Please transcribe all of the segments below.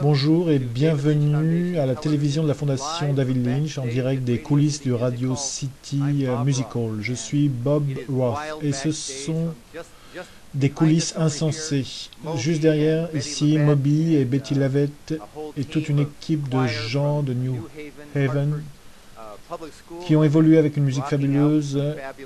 Bonjour et bienvenue à la télévision de la Fondation David Lynch en direct des coulisses du Radio City Music Hall. Je suis Bob Roth et ce sont des coulisses insensées. Juste derrière, ici, Moby et Betty Lavette et toute une équipe de gens de New Haven qui ont évolué avec une musique fabuleuse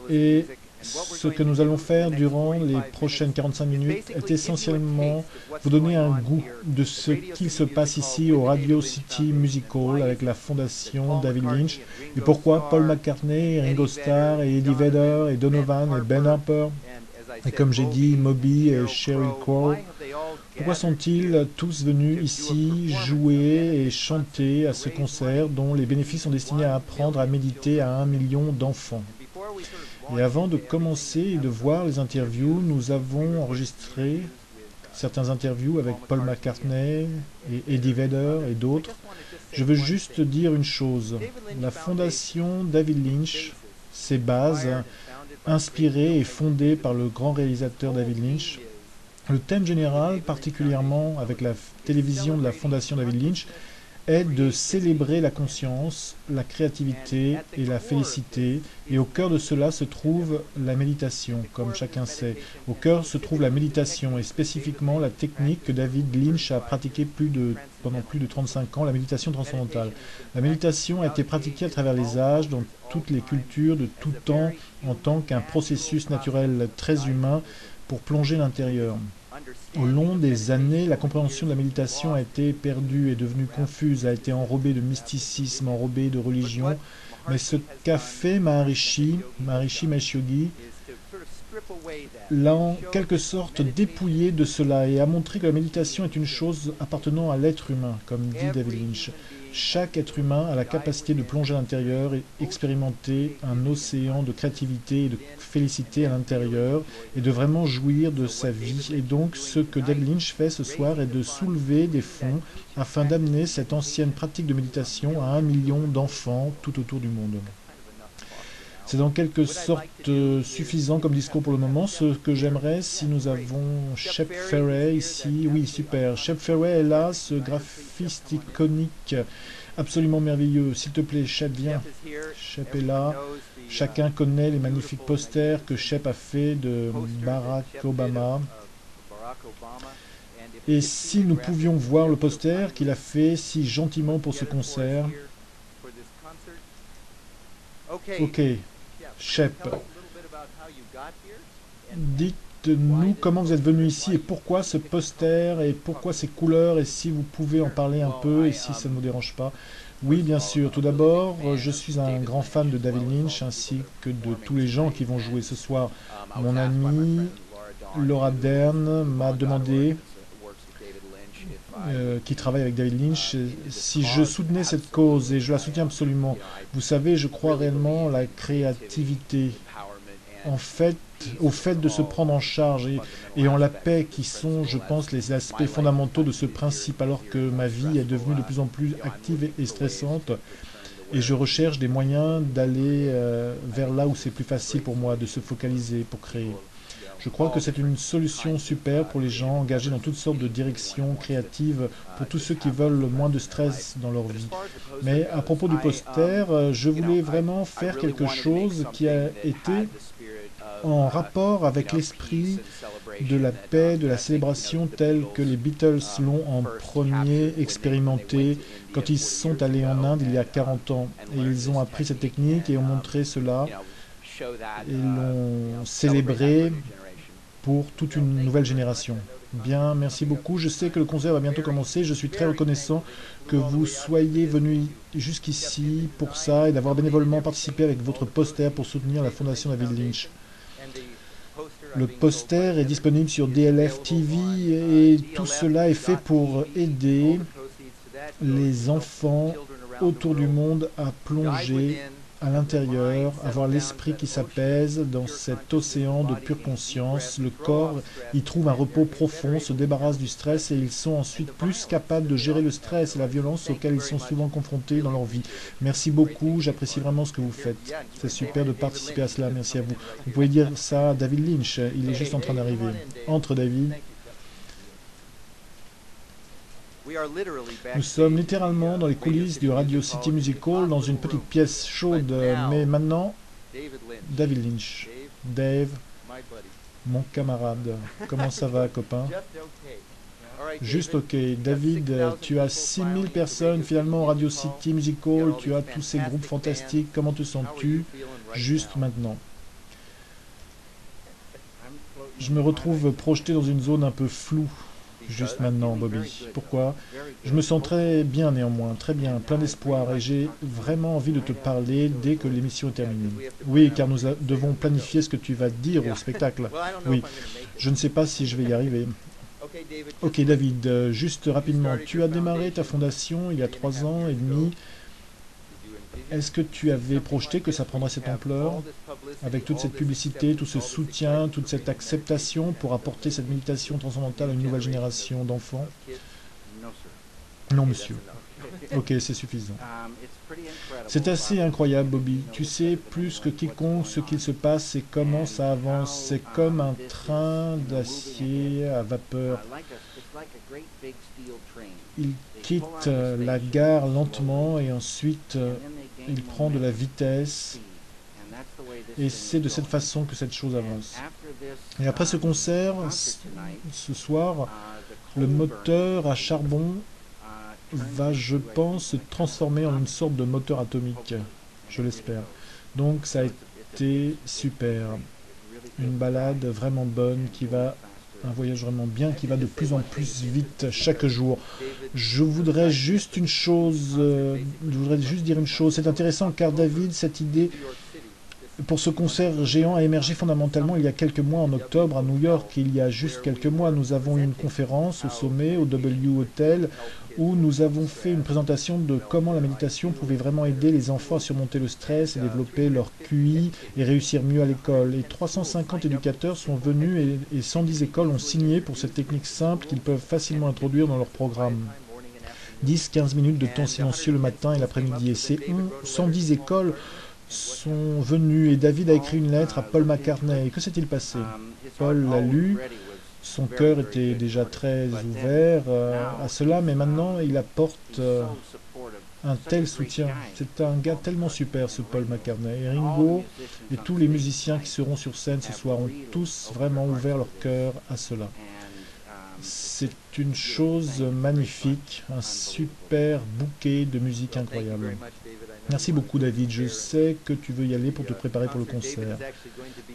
et ce que nous allons faire durant les prochaines 45 minutes est essentiellement vous donner un goût de ce qu'il se passe ici au Radio City Music Hall avec la fondation David Lynch et pourquoi Paul McCartney, Ringo Starr et Eddie Vedder et Donovan et Ben Harper et comme j'ai dit Moby et Sheryl Crow. Pourquoi sont-ils tous venus ici jouer et chanter à ce concert dont les bénéfices sont destinés à apprendre à méditer à 1 million d'enfants? Et avant de commencer et de voir les interviews, nous avons enregistré certaines interviews avec Paul McCartney et Eddie Vedder et d'autres. Je veux juste dire une chose. La fondation David Lynch, ses bases, inspirées et fondées par le grand réalisateur David Lynch. Le thème général, particulièrement avec la télévision de la fondation David Lynch, est de célébrer la conscience, la créativité et la félicité. Et au cœur de cela se trouve la méditation, comme chacun sait. Au cœur se trouve la méditation et spécifiquement la technique que David Lynch a pratiquée pendant plus de 35 ans, la méditation transcendantale. La méditation a été pratiquée à travers les âges, dans toutes les cultures, de tout temps, en tant qu'un processus naturel très humain pour plonger l'intérieur. Au long des années, la compréhension de la méditation a été perdue et devenue confuse, a été enrobée de mysticisme, enrobée de religion. Mais ce qu'a fait Maharishi Mahesh Yogi l'a en quelque sorte dépouillé de cela et a montré que la méditation est une chose appartenant à l'être humain, comme dit David Lynch. Chaque être humain a la capacité de plonger à l'intérieur et expérimenter un océan de créativité et de félicité à l'intérieur et de vraiment jouir de sa vie. Et donc ce que David Lynch fait ce soir est de soulever des fonds afin d'amener cette ancienne pratique de méditation à 1 million d'enfants tout autour du monde. C'est en quelque sorte suffisant comme discours pour le moment. Ce que j'aimerais, si nous avons Shep Fairey ici, oui super, Shep Fairey est là, ce graphiste iconique absolument merveilleux. S'il te plaît, Shep, viens. Shep est là. Chacun connaît les magnifiques posters que Shep a fait de Barack Obama. Et si nous pouvions voir le poster qu'il a fait si gentiment pour ce concert. Ok. Shep, dites-nous comment vous êtes venu ici et pourquoi ce poster et pourquoi ces couleurs et si vous pouvez en parler un peu et si ça ne vous dérange pas. Oui, bien sûr. Tout d'abord, je suis un grand fan de David Lynch ainsi que de tous les gens qui vont jouer ce soir. Mon amie Laura Dern m'a demandé, qui travaille avec David Lynch, si je soutenais cette cause, et je la soutiens absolument. Vous savez, je crois réellement à la créativité, au fait de se prendre en charge et en la paix qui sont, je pense, les aspects fondamentaux de ce principe, alors que ma vie est devenue de plus en plus active et stressante, et je recherche des moyens d'aller vers là où c'est plus facile pour moi de se focaliser pour créer. Je crois que c'est une solution super pour les gens engagés dans toutes sortes de directions créatives, pour tous ceux qui veulent moins de stress dans leur vie. Mais à propos du poster, je voulais vraiment faire quelque chose qui a été en rapport avec l'esprit de la paix, de la célébration telle que les Beatles l'ont en premier expérimenté quand ils sont allés en Inde il y a 40 ans. Et ils ont appris cette technique et ont montré cela et l'ont célébré pour toute une nouvelle génération. Bien, merci beaucoup. Je sais que le concert va bientôt commencer. Je suis très reconnaissant que vous soyez venus jusqu'ici pour ça et d'avoir bénévolement participé avec votre poster pour soutenir la fondation David Lynch. Le poster est disponible sur DLF TV et tout cela est fait pour aider les enfants autour du monde à plonger à l'intérieur, avoir l'esprit qui s'apaise dans cet océan de pure conscience. Le corps y trouve un repos profond, se débarrasse du stress et ils sont ensuite plus capables de gérer le stress et la violence auxquels ils sont souvent confrontés dans leur vie. Merci beaucoup, j'apprécie vraiment ce que vous faites. C'est super de participer à cela, merci à vous. Vous pouvez dire ça à David Lynch, il est juste en train d'arriver. Entre David. Nous sommes littéralement dans les coulisses du Radio City Music Hall, dans une petite pièce chaude, mais maintenant, David Lynch. Dave, mon camarade. Comment ça va, copain? Juste ok. David, tu as 6000 personnes finalement au Radio City Music Hall, tu as tous ces groupes fantastiques, comment te sens-tu juste maintenant? Je me retrouve projeté dans une zone un peu floue juste maintenant, Bobby. Pourquoi? Je me sens très bien néanmoins, très bien, plein d'espoir et j'ai vraiment envie de te parler dès que l'émission est terminée. Oui, car nous devons planifier ce que tu vas dire au spectacle. Oui, je ne sais pas si je vais y arriver. Ok David, juste rapidement, tu as démarré ta fondation il y a 3 ans et demi. Est-ce que tu avais projeté que ça prendrait cette ampleur, avec toute cette publicité, tout ce soutien, toute cette acceptation pour apporter cette méditation transcendantale à une nouvelle génération d'enfants? Non, monsieur. Ok, c'est suffisant. C'est assez incroyable, Bobby. Tu sais plus que quiconque ce qu'il se passe et comment ça avance. C'est comme un train d'acier à vapeur. Il quitte la gare lentement et ensuite il prend de la vitesse. Et c'est de cette façon que cette chose avance. Et après ce concert, ce soir, le moteur à charbon va, je pense, se transformer en une sorte de moteur atomique. Je l'espère. Donc ça a été super. Une balade vraiment bonne qui va... Un voyage vraiment bien qui va de plus en plus vite chaque jour. Je voudrais juste une chose, je voudrais juste dire une chose. C'est intéressant car David, cette idée pour ce concert géant a émergé fondamentalement il y a quelques mois en octobre à New York. Il y a juste quelques mois, nous avons eu une conférence au sommet, au W Hotel, où nous avons fait une présentation de comment la méditation pouvait vraiment aider les enfants à surmonter le stress et développer leur QI et réussir mieux à l'école. Et 350 éducateurs sont venus et 110 écoles ont signé pour cette technique simple qu'ils peuvent facilement introduire dans leur programme. 10-15 minutes de temps silencieux le matin et l'après-midi. Et ces 110 écoles sont venus et David a écrit une lettre à Paul McCartney. Et que s'est-il passé? Paul l'a lu, son cœur était déjà très ouvert à cela, mais maintenant il apporte un tel soutien. C'est un gars tellement super, ce Paul McCartney. Et Ringo et tous les musiciens qui seront sur scène ce soir ont tous vraiment ouvert leur cœur à cela. C'est une chose magnifique, un super bouquet de musique incroyable. Merci beaucoup David, je sais que tu veux y aller pour te préparer pour le concert.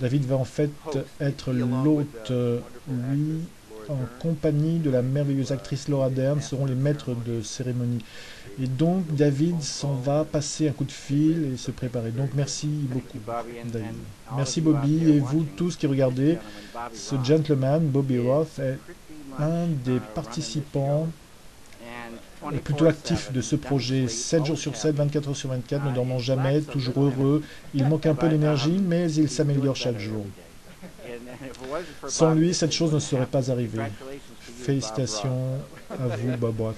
David va en fait être l'hôte, lui, en compagnie de la merveilleuse actrice Laura Dern, seront les maîtres de cérémonie. Et donc David s'en va passer un coup de fil et se préparer. Donc merci beaucoup David. Merci Bobby et vous tous qui regardez. Ce gentleman, Bobby Roth, est un des participants plutôt actif de ce projet, 7 jours sur 7, 24 heures sur 24, ne dormant jamais, toujours heureux. Il manque un peu d'énergie, mais il s'améliore chaque jour. Sans lui, cette chose ne serait pas arrivée. Félicitations à vous, Bob Roth.